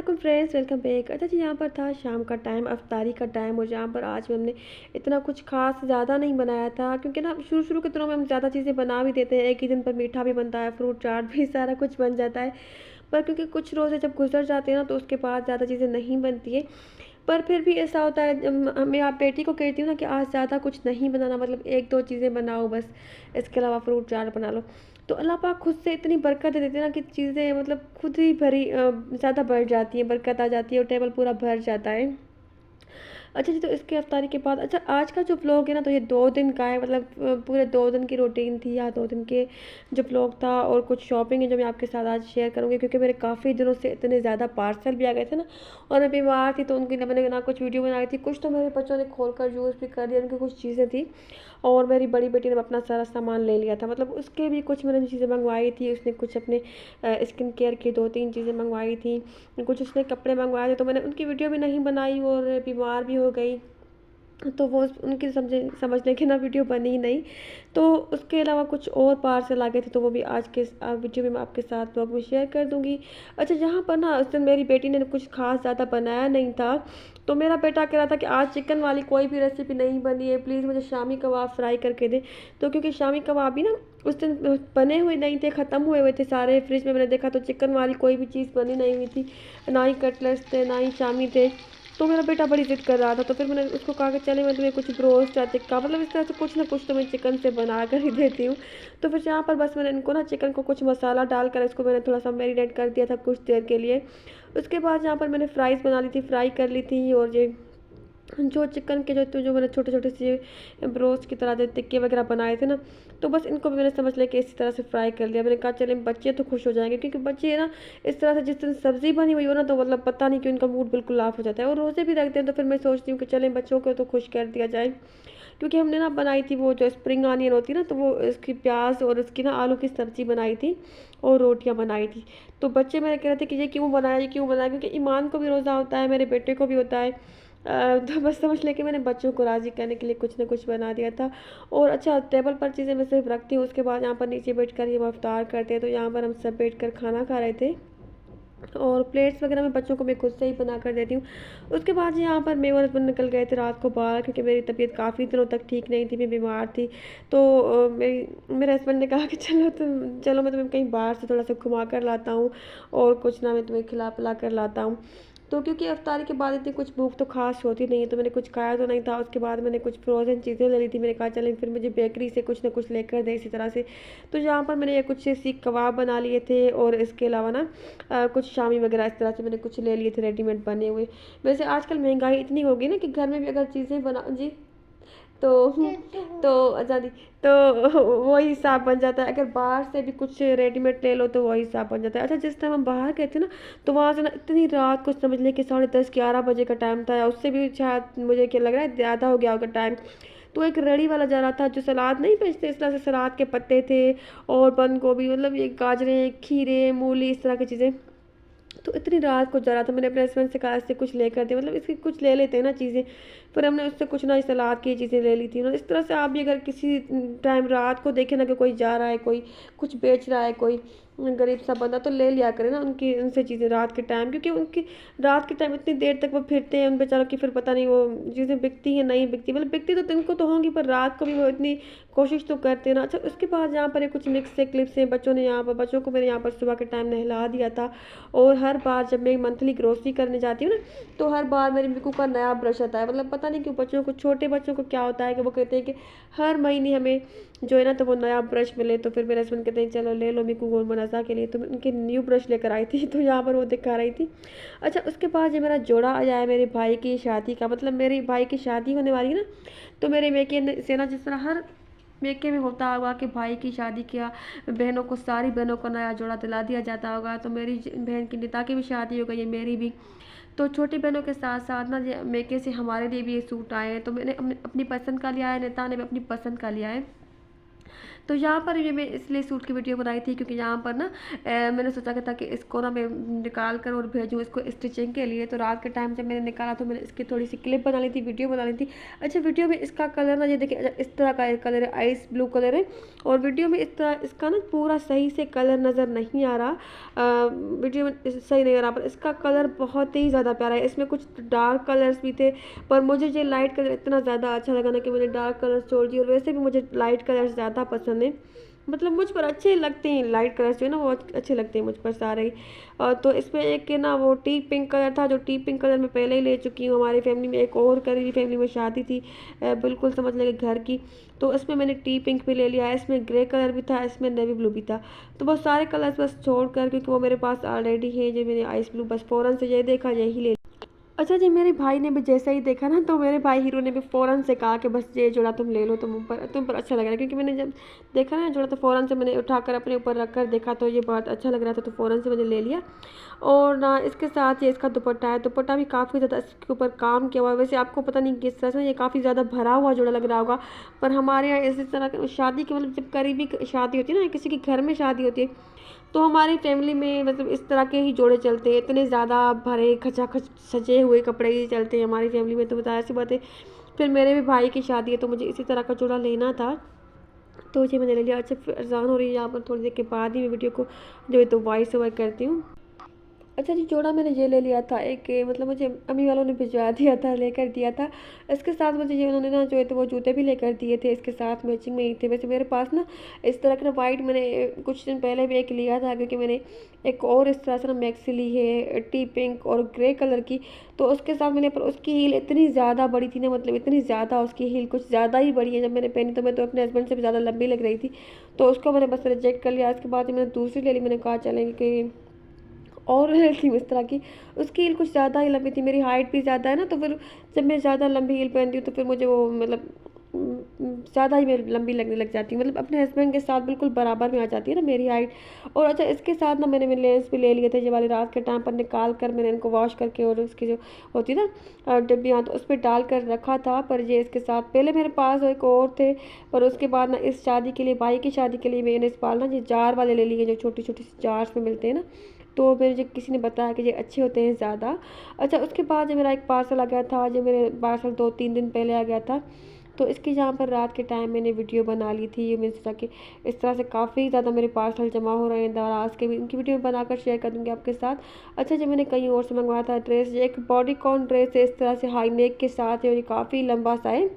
वालेकुम friends, welcome back. अच्छा जी, यहाँ पर था शाम का टाइम, अफ्तारी का टाइम, और जहाँ पर आज हमने इतना कुछ खास ज़्यादा नहीं बनाया था, क्योंकि ना शुरू शुरू के दिनों में हम ज़्यादा चीज़ें बना भी देते हैं। एक ही दिन पर मीठा भी बनता है, फ्रूट चाट भी, सारा कुछ बन जाता है। पर क्योंकि कुछ रोज़े जब गुजर जाते हैं ना, तो उसके बाद ज़्यादा चीज़ें नहीं बनती है। पर फिर भी ऐसा होता है, मैं आप बेटी को कहती हूँ ना कि आज ज़्यादा कुछ नहीं बनाना, मतलब एक दो चीज़ें बनाओ बस, इसके अलावा फ्रूट चाट बना लो। तो अल्लाह पाक खुद से इतनी बरकत दे देते हैं ना कि चीज़ें मतलब खुद ही भरी ज़्यादा बढ़ जाती हैं, बरकत आ जाती है और टेबल पूरा भर जाता है। अच्छा जी, तो इसके अफ्तारी के बाद अच्छा आज का जो व्लॉग है ना, तो ये 2 दिन का है, मतलब पूरे 2 दिन की रूटीन थी, या 2 दिन के जो व्लॉग था, और कुछ शॉपिंग है जो मैं आपके साथ आज शेयर करूँगी, क्योंकि मेरे काफ़ी दिनों से इतने ज़्यादा पार्सल भी आ गए थे ना, और मैं बीमार थी, तो उनकी ना मैंने ना कुछ वीडियो बनाई थी, कुछ तो मेरे बच्चों ने खोल कर यूज़ भी कर दिया, उनकी कुछ चीज़ें थी। और मेरी बड़ी बेटी ने अपना सारा सामान ले लिया था, मतलब उसके भी कुछ मैंने चीज़ें मंगवाई थी, उसने कुछ अपने स्किन केयर की 2-3 चीज़ें मंगवाई थी, कुछ उसने कपड़े मंगवाए थे, तो मैंने उनकी वीडियो भी नहीं बनाई, और बीमार भी हो गई। तो वो उनकी समझने की ना वीडियो बनी ही नहीं। तो उसके अलावा कुछ और पार्सल आ गए थे, तो वो भी आज के वीडियो में मैं आपके साथ ब्लॉग में शेयर कर दूँगी। अच्छा, यहाँ पर ना उस दिन मेरी बेटी ने कुछ ख़ास ज़्यादा बनाया नहीं था, तो मेरा बेटा कह रहा था कि आज चिकन वाली कोई भी रेसिपी नहीं बनी है, प्लीज़ मुझे शामी कबाब फ्राई करके दें। तो क्योंकि शामी कबाब भी ना उस दिन बने हुए नहीं थे, ख़त्म हुए हुए थे सारे फ्रिज में, मैंने देखा तो चिकन वाली कोई भी चीज़ बनी नहीं हुई थी, ना ही कटलेट्स थे, ना ही शामी थे। तो मेरा बेटा बड़ी ज़िद कर रहा था, तो फिर मैंने उसको कहा कि चले मैं तुम्हें कुछ ब्रोस्ट या टिक्का, मतलब इस तरह से कुछ ना कुछ तो मैं चिकन से बना कर ही देती हूँ। तो फिर यहाँ पर बस मैंने इनको ना चिकन को कुछ मसाला डालकर इसको मैंने थोड़ा सा मैरिनेट कर दिया था कुछ देर के लिए। उसके बाद यहाँ पर मैंने फ्राइज़ बना ली थी, फ्राई कर ली थी, और ये जो चिकन के जो मैंने छोटे-छोटे से ब्रोस्ट की तरह जो टिक्के वगैरह बनाए थे ना, तो बस इनको भी मैंने समझ लिया कि इसी तरह से फ्राई कर लिया। मैंने कहा चलें बच्चे तो खुश हो जाएँगे, क्योंकि बच्चे ना इस तरह से जिस दिन सब्ज़ी बनी हुई हो ना, तो मतलब पता नहीं क्यों इनका मूड बिल्कुल ऑफ हो जाता है, और रोज़े भी रखते हैं, तो फिर मैं सोचती हूँ कि चलें बच्चों को तो खुश कर दिया जाए। क्योंकि हमने ना बनाई थी वो जो स्प्रिंग अनियन होती है ना, तो वो इसकी प्याज़ और उसकी ना आलू की सब्ज़ी बनाई थी, और रोटियाँ बनाई थी। तो बच्चे मेरे कह रहे थे कि ये क्यों बनाया, ये क्यों बनाया? क्योंकि ईमान को भी रोज़ा होता है, मेरे बेटे को भी होता है। तो बस समझ लें कि मैंने बच्चों को राज़ी करने के लिए कुछ न कुछ बना दिया था। और अच्छा, टेबल पर चीज़ें मैं सिर्फ़ रखती हूँ, उसके बाद यहाँ पर नीचे बैठकर ये इफ्तार करते हैं, तो यहाँ पर हम सब बैठकर खाना खा रहे थे। और प्लेट्स वगैरह मैं बच्चों को मैं खुद से ही बना कर देती हूँ। उसके बाद यहाँ पर मैं और हस्बैंड निकल गए थे रात को बाहर, क्योंकि मेरी तबीयत काफ़ी दिनों तक ठीक नहीं थी, मैं बीमार थी। तो मेरे हस्बैंड ने कहा कि चलो मैं तुम्हें कहीं बाहर से थोड़ा सा घुमा कर लाता हूँ, और कुछ ना मैं तुम्हें खिला पिला कर लाता हूँ। तो क्योंकि इफ्तारी के बाद इतनी कुछ भूख तो ख़ास होती नहीं है, तो मैंने कुछ खाया तो नहीं था। उसके बाद मैंने कुछ फ्रोज़न चीज़ें ले ली थी, मैंने कहा चलें फिर मुझे बेकरी से कुछ ना कुछ लेकर दें इसी तरह से। तो यहाँ पर मैंने ये कुछ सीख कबाब बना लिए थे, और इसके अलावा ना कुछ शामी वगैरह इस तरह से मैंने कुछ ले लिए थे रेडीमेड बने हुए। वैसे आजकल महंगाई इतनी हो गई ना कि घर में भी अगर चीज़ें बना जी, तो तो आज़ादी तो वही हिसाब बन जाता है। अगर बाहर से भी कुछ रेडीमेड ले लो, तो वही हिसाब बन जाता है। अच्छा, जिस टाइम हम बाहर गए थे ना, तो वहाँ से ना इतनी रात को समझ लें कि 10:30-11 बजे का टाइम था, या उससे भी शायद मुझे क्या लग रहा है ज़्यादा हो गया होगा टाइम। तो एक रेडी वाला जा रहा था जो सलाद नहीं बेचते, इस तरह से सलाद के पत्ते थे, और बंद गोभी, मतलब ये गाजरें, खीरे, मूली, इस तरह की चीज़ें। तो इतनी रात को जा रहा था, मैंने अपने हस्बैंड से कहा इससे कुछ लेकर दे, मतलब इसकी कुछ ले लेते हैं ना चीज़ें। पर हमने उससे कुछ ना सलाद की चीज़ें ले ली थी ना। इस तरह से आप भी अगर किसी टाइम रात को देखें ना कि कोई जा रहा है, कोई कुछ बेच रहा है, कोई गरीब सा बंदा, तो ले लिया करें ना उनकी उनसे चीज़ें रात के टाइम, क्योंकि उनकी रात के टाइम इतनी देर तक वो फिरते हैं, उन बेचारों की फिर पता नहीं वो चीज़ें बिकती हैं नहीं बिकती, मतलब बिकती तो दिन को तो होंगी, पर रात को भी वो इतनी कोशिश तो करते हैं ना। अच्छा, उसके बाद यहाँ पर ये कुछ मिक्स से क्लिप्स हैं, बच्चों ने यहाँ पर बच्चों को मैंने यहाँ पर सुबह के टाइम नहला दिया था। और हर बार जब मैं मंथली ग्रोसरी करने जाती हूँ ना, तो हर बार मेरे मिकू का नया ब्रश आता है, मतलब पता नहीं क्यों बच्चों को, छोटे बच्चों को क्या होता है कि वो कहते हैं कि हर महीने हमें जो है ना, तो वो नया ब्रश मिले। तो फिर मेरे हस्बैंड कहते हैं चलो ले लो मिकू को मनासा के लिए, तो मैं उनके न्यू ब्रश लेकर आई थी, तो यहाँ पर वो दिखा रही थी। अच्छा, उसके बाद ये मेरा जोड़ा आया है मेरे भाई की शादी का, मतलब मेरे भाई की शादी होने वाली है ना, तो मेरे मेके से ना जिस तरह हर मेके में होता होगा कि भाई की शादी किया, बहनों को, सारी बहनों को नया जोड़ा दिला दिया जाता होगा। तो मेरी बहन की निता की भी शादी हो गई है, मेरी भी। तो छोटी बहनों के साथ साथ ना मेके से हमारे लिए भी ये सूट आए हैं, तो मैंने अपनी पसंद का लिया है, निता ने भी अपनी पसंद का लिया है। तो यहाँ पर ये मैं इसलिए सूट की वीडियो बनाई थी क्योंकि यहाँ पर ना मैंने सोचा था कि इसको ना मैं निकाल कर और भेजूँ इसको स्टिचिंग के लिए। तो रात के टाइम जब मैंने निकाला तो मैंने इसकी थोड़ी सी क्लिप बना ली थी, वीडियो बना ली थी। अच्छा, वीडियो में इसका कलर ना ये देखिए, अच्छा इस तरह का कलर है, आइस ब्लू कलर है, और वीडियो में इस तरह इसका ना पूरा सही से कलर नज़र नहीं आ रहा, वीडियो में सही नहीं आ रहा, पर इसका कलर बहुत ही ज़्यादा प्यारा है। इसमें कुछ डार्क कलर्स भी थे, पर मुझे ये लाइट कलर इतना ज़्यादा अच्छा लगा ना कि मैंने डार्क कलर छोड़ दिए। और वैसे भी मुझे लाइट कलर ज़्यादा पसंद है, मतलब मुझ पर अच्छे लगते हैं लाइट कलर्स जो है ना, वो अच्छे लगते हैं मुझ पर सारे ही। तो इसमें एक के ना वो टी पिंक कलर था, जो टी पिंक कलर मैं पहले ही ले चुकी हूँ। हमारी फैमिली में एक और करीबी फैमिली में शादी थी, बिल्कुल समझ लगे घर की, तो इसमें मैंने टी पिंक भी ले लिया है। इसमें ग्रे कलर भी था, इसमें नेवी ब्लू भी था। तो बहुत सारे कलर्स बस छोड़ कर, क्योंकि वो मेरे पास ऑलरेडी है जो मैंने आइस ब्लू, बस फ़ौरन से ये देखा यही ले। अच्छा जी, मेरे भाई ने भी जैसा ही देखा ना, तो मेरे भाई हीरो ने भी फ़ौरन से कहा कि बस ये जोड़ा तुम ले लो, तुम पर अच्छा लग रहा है। क्योंकि मैंने जब देखा ना जोड़ा, तो फ़ौरन से मैंने उठाकर अपने ऊपर रख कर देखा, तो ये बहुत अच्छा लग रहा था, तो फ़ौरन से मैंने ले लिया। और ना इसके साथ ये इसका दुपट्टा है, दुपट्टा भी काफ़ी ज़्यादा इसके ऊपर काम किया हुआ है। वैसे आपको पता नहीं किस तरह से ये काफ़ी ज़्यादा भरा हुआ जोड़ा लग रहा होगा, पर हमारे यहाँ इसी तरह शादी की, मतलब जब करीबी शादी होती है ना, किसी के घर में शादी होती है, तो हमारी फैमिली में मतलब इस तरह के ही जोड़े चलते हैं। इतने ज़्यादा भरे खचाखच सजे हुए कपड़े ही चलते हैं हमारी फैमिली में, तो बताया ऐसी बात है। फिर मेरे भी भाई की शादी है, तो मुझे इसी तरह का जोड़ा लेना था, तो ये मैंने ले लिया। अच्छा, फिर अज़ान हो रही है यहाँ पर, थोड़ी देर के बाद ही मैं वीडियो को जो है तो वॉइस ओवर करती हूँ। अच्छा जी, जोड़ा मैंने ये ले लिया था एक, मतलब मुझे अम्मी वालों ने भिजवा दिया था, लेकर दिया था। इसके साथ मुझे ये उन्होंने ना जो है तो वो जूते भी लेकर दिए थे, इसके साथ मैचिंग में ही थे। वैसे मेरे पास ना इस तरह का वाइट मैंने कुछ दिन पहले भी एक लिया था, क्योंकि मैंने एक और इस तरह से ना मैक्सी ली है टी पिंक और ग्रे कलर की, तो उसके साथ मैंने, पर उसकी हील इतनी ज़्यादा बड़ी थी ना, मतलब इतनी ज़्यादा उसकी हील कुछ ज़्यादा ही बड़ी है। जब मैंने पहनी तो मैं तो अपने हस्बैंड से भी ज़्यादा लंबी लग रही थी, तो उसको मैंने बस रिजेक्ट कर लिया। इसके बाद मैंने दूसरी ले ली, मैंने कहा चलेंगे कि और थी उस तरह की, उसकी हील कुछ ज़्यादा ही लंबी थी, मेरी हाइट भी ज़्यादा है ना, तो फिर जब मैं ज़्यादा लंबी हील पहनती हूँ तो फिर मुझे वो मतलब ज़्यादा ही मेरी लंबी लगने लग जाती है, मतलब अपने हस्बैंड के साथ बिल्कुल बराबर में आ जाती है ना मेरी हाइट। और अच्छा, इसके साथ ना मैंने लेंस भी ले लिए थे, ये वाली रात के टाइम पर निकाल कर मैंने इनको वॉश करके, और उसकी जो होती ना डिब्बियाँ, तो उस पर डाल कर रखा था। पर ये इसके साथ पहले मेरे पास एक और थे, पर उसके बाद ना इस शादी के लिए, भाई की शादी के लिए मैंने इस बार ना ये जार वाले ले लिए, जो छोटी छोटी जार्स में मिलते हैं ना, तो मुझे किसी ने बताया कि ये अच्छे होते हैं ज़्यादा। अच्छा, उसके बाद जो मेरा एक पार्सल आ गया था, जो मेरे पार्सल 2-3 दिन पहले आ गया था, तो इसकी यहाँ पर रात के टाइम मैंने वीडियो बना ली थी। मैंने सोचा कि इस तरह से काफ़ी ज़्यादा मेरे पार्सल जमा हो रहे हैं दराज के भी, इनकी वीडियो बनाकर शेयर कर दूँगी आपके साथ। अच्छा, जब मैंने कहीं और से मंगवाया था ड्रेस, ये एक बॉडीकॉन ड्रेस है, इस तरह से हाई नेक के साथ है, और ये काफ़ी लंबा सा है,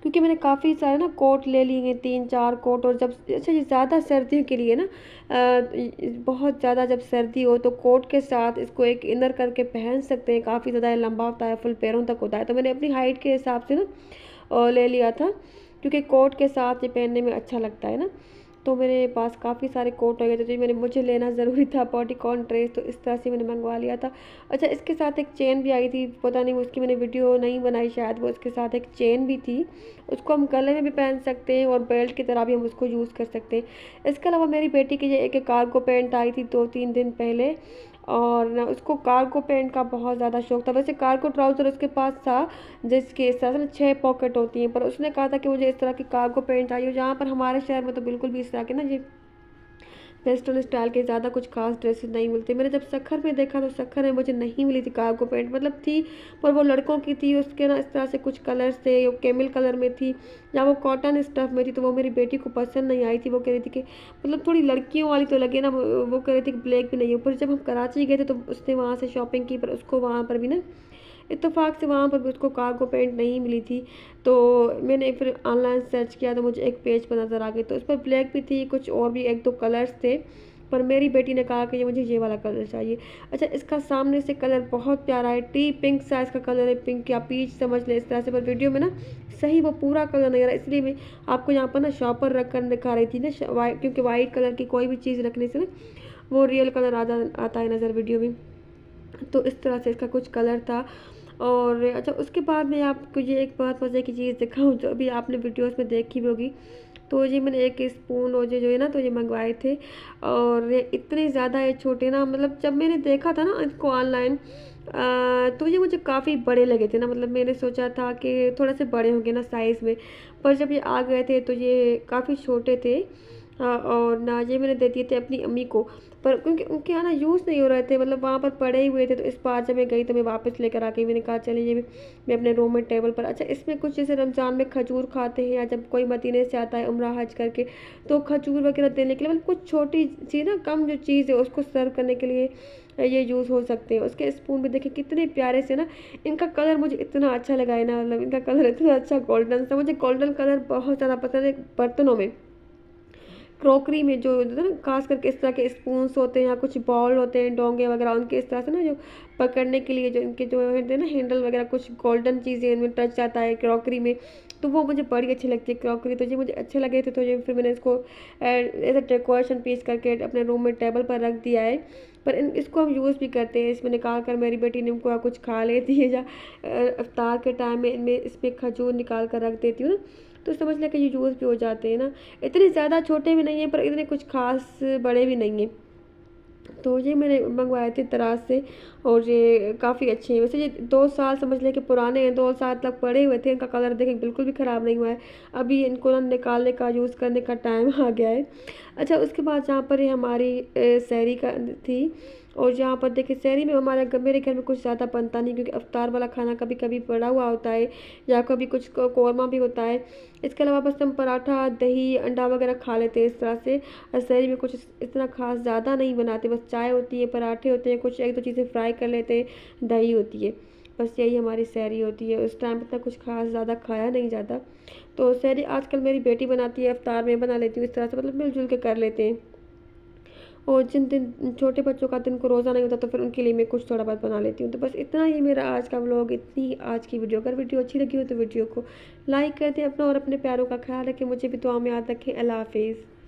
क्योंकि मैंने काफ़ी सारे ना कोट ले लिए हैं, 3-4 कोट। और जब, अच्छा ये ज़्यादा सर्दियों के लिए ना, बहुत ज़्यादा जब सर्दी हो तो कोट के साथ इसको एक इनर करके पहन सकते हैं, काफ़ी ज़्यादा लंबा होता है, फुल पैरों तक होता है। तो मैंने अपनी हाइट के हिसाब से ना ले लिया था, क्योंकि कोट के साथ ये पहनने में अच्छा लगता है ना। तो मेरे पास काफ़ी सारे कोट हो गए थे, तो मुझे लेना ज़रूरी था बॉडीकॉन ड्रेस, तो इस तरह से मैंने मंगवा लिया था। अच्छा, इसके साथ एक चेन भी आई थी, पता नहीं उसकी मैंने वीडियो नहीं बनाई शायद, वो इसके साथ एक चेन भी थी, उसको हम गले में भी पहन सकते हैं और बेल्ट की तरह भी हम उसको यूज़ कर सकते हैं। इसके अलावा मेरी बेटी की ये एक कार्गो पैंट आई थी 2-3 दिन पहले, और ना उसको कार्गो पैंट का बहुत ज़्यादा शौक था। वैसे कार्गो ट्राउज़र उसके पास था, जिसके इस तरह से ना 6 पॉकेट होती हैं, पर उसने कहा था कि मुझे इस तरह की कार्गो पैंट चाहिए। जहाँ पर हमारे शहर में तो बिल्कुल भी इस तरह के ना ये वेस्टर्न स्टाइल के ज़्यादा कुछ खास ड्रेसेस नहीं मिलती। मैंने जब सखर में देखा, तो सखर में मुझे नहीं मिली थी कार्गो पैंट, मतलब थी पर वो लड़कों की थी, उसके ना इस तरह से कुछ कलर्स थे, वो कैमल कलर में थी, या वो कॉटन स्टफ़ में थी, तो वो मेरी बेटी को पसंद नहीं आई थी। वो कह रही थी कि मतलब थोड़ी लड़कियों वाली तो लगे ना, वो कह रही थी कि ब्लैक भी नहीं है। पर जब हम कराची गए थे तो उसने वहाँ से शॉपिंग की, पर उसको वहाँ पर भी ना इत्तेफाक से वहाँ पर भी उसको कार्गो पैंट नहीं मिली थी। तो मैंने फिर ऑनलाइन सर्च किया, तो मुझे एक पेज पर नज़र आ गई, तो उस पर ब्लैक भी थी, कुछ और भी 1-2 कलर्स थे, पर मेरी बेटी ने कहा कि ये मुझे ये वाला कलर चाहिए। अच्छा, इसका सामने से कलर बहुत प्यारा है, टी पिंक सा इसका कलर है, पिंक या पीच समझ लें इस तरह से, पर वीडियो में ना सही वो पूरा कलर नहीं आ रहा, इसलिए मैं आपको यहाँ पर ना शॉपर रख कर दिखा रही थी ना, क्योंकि वाइट कलर की कोई भी चीज़ रखने से ना वो रियल कलर आता है नज़र वीडियो में। तो इस तरह से इसका कुछ कलर था। और अच्छा उसके बाद मैं आपको ये एक बहुत मज़े की चीज़ दिखाऊँ जो अभी आपने वीडियोस में देखी भी होगी। तो ये मैंने एक स्पून और ये जो है ना तो ये मंगवाए थे, और ये इतने ज़्यादा ये छोटे ना, मतलब जब मैंने देखा था ना इसको ऑनलाइन, तो ये मुझे काफ़ी बड़े लगे थे ना, मतलब मैंने सोचा था कि थोड़े से बड़े होंगे ना साइज़ में, पर जब ये आ गए थे तो ये काफ़ी छोटे थे। और ना ये मैंने दे दिए थे अपनी अम्मी को, पर क्योंकि उनके यहाँ ना यूज़ नहीं हो रहे थे, मतलब वहाँ पर पड़े ही हुए थे, तो इस बार जब मैं गई तो मैं वापस लेकर आ गई। मैंने कहा चलिए ये भी मैं अपने रूम में टेबल पर, अच्छा इसमें कुछ जैसे रमज़ान में खजूर खाते हैं, या जब कोई मदीने से आता है उम्रा हज करके, तो खजूर वगैरह देने के लिए, मतलब कुछ छोटी सी ना कम जो चीज़ है उसको सर्व करने के लिए ये यूज़ हो सकते हैं। उसके स्पून भी देखिए कितने प्यारे से ना, इनका कलर मुझे इतना अच्छा लगा है ना, मतलब इनका कलर इतना अच्छा गोल्डन सा, मुझे गोल्डन कलर बहुत ज़्यादा पसंद है बर्तनों में, क्रॉकरी में जो होता है ना, खास करके इस तरह के स्पून्स होते हैं या कुछ बॉल होते हैं डोंगे वगैरह, उनके इस तरह से ना जो पकड़ने के लिए जो इनके जो होते हैं ना हैंडल वगैरह, कुछ गोल्डन चीज़ें इनमें टच आता है क्रॉकरी में, तो वो मुझे बड़ी अच्छी लगती है क्रॉकरी। तो ये मुझे अच्छे लगे थे, तो ये फिर मैंने इसको ऐसे डेकोरेशन पीस करके अपने रूम में टेबल पर रख दिया है। पर इसको हम यूज़ भी करते हैं, इसमें निकाल कर मेरी बेटी ने इनको कुछ खा लेती है, या इफ्तार के टाइम में इनमें इसमें खजूर निकाल कर रख देती हूँ ना, तो समझ लें कि ये यूज़ भी हो जाते हैं ना। इतने ज़्यादा छोटे भी नहीं हैं, पर इतने कुछ ख़ास बड़े भी नहीं हैं। तो ये मैंने मंगवाए थे दराज से, और ये काफ़ी अच्छे हैं। वैसे ये 2 साल समझ लें कि पुराने हैं, 2 साल तक पड़े हुए थे। इनका कलर देखें बिल्कुल भी ख़राब नहीं हुआ है। अभी इनको ना निकालने का, यूज़ करने का टाइम आ गया है। अच्छा उसके बाद जहाँ पर ये हमारी सहरी का थी, और जहाँ पर देखिए सहरी में मेरे घर में कुछ ज़्यादा बनता नहीं, क्योंकि इफ्तार वाला खाना कभी कभी पड़ा हुआ होता है, या कभी कुछ कौरमा भी होता है। इसके अलावा बस हम पराठा, दही, अंडा वगैरह खा लेते हैं इस तरह से। सहरी में कुछ इतना ख़ास ज़्यादा नहीं बनाते, बस चाय होती है, पराठे होते हैं, कुछ 1-2 चीज़ें फ्राई कर लेते हैं, दही होती है, बस यही हमारी सहरी होती है। उस टाइम इतना कुछ ख़ास ज़्यादा खाया नहीं जाता। तो सहरी आजकल मेरी बेटी बनाती है, इफ्तार में बना लेती हूँ इस तरह से, मतलब मिलजुल के कर लेते हैं। और जिन दिन छोटे बच्चों का दिन को रोज़ा नहीं होता, तो फिर उनके लिए मैं कुछ थोड़ा बहुत बना लेती हूँ। तो बस इतना ही मेरा आज का व्लॉग, इतनी आज की वीडियो। अगर वीडियो अच्छी लगी हो तो वीडियो को लाइक कर दें, अपना और अपने प्यारों का ख्याल रखें, मुझे भी दुआ में याद रखें। अल्लाह हाफिज़।